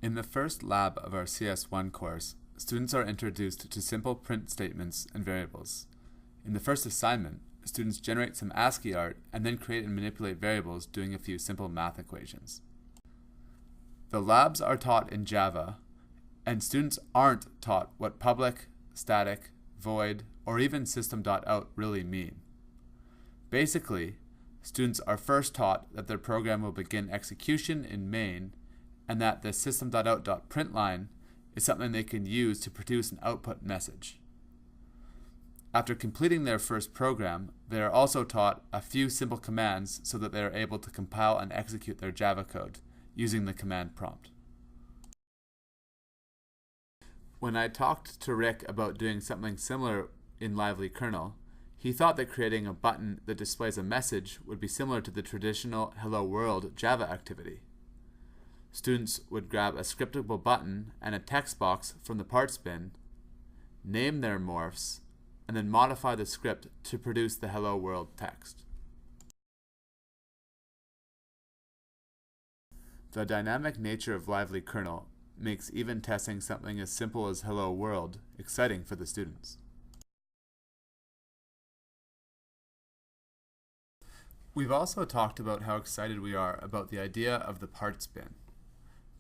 In the first lab of our CS1 course, students are introduced to simple print statements and variables. In the first assignment, students generate some ASCII art and then create and manipulate variables doing a few simple math equations. The labs are taught in Java, and students aren't taught what public, static, void, or even system.out really mean. Basically, students are first taught that their program will begin execution in main, and that the system.out.println is something they can use to produce an output message. After completing their first program, they are also taught a few simple commands so that they are able to compile and execute their Java code using the command prompt. When I talked to Rick about doing something similar in LivelyKernel, he thought that creating a button that displays a message would be similar to the traditional Hello World Java activity. Students would grab a scriptable button and a text box from the parts bin, name their morphs, and then modify the script to produce the Hello World text. The dynamic nature of LivelyKernel makes even testing something as simple as Hello World exciting for the students. We've also talked about how excited we are about the idea of the parts bin.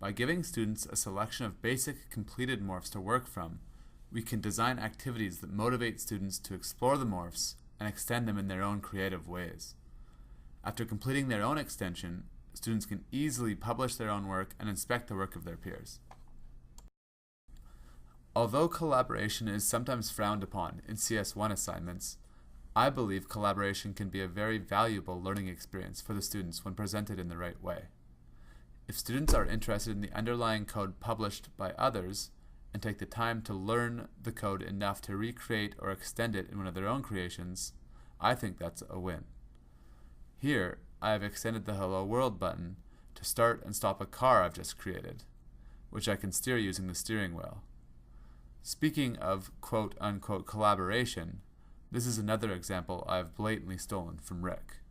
By giving students a selection of basic completed morphs to work from, we can design activities that motivate students to explore the morphs and extend them in their own creative ways. After completing their own extension, students can easily publish their own work and inspect the work of their peers. Although collaboration is sometimes frowned upon in CS1 assignments, I believe collaboration can be a very valuable learning experience for the students when presented in the right way. If students are interested in the underlying code published by others and take the time to learn the code enough to recreate or extend it in one of their own creations, I think that's a win. Here, I have extended the Hello World button to start and stop a car I've just created, which I can steer using the steering wheel. Speaking of quote-unquote collaboration, this is another example I've blatantly stolen from Rick.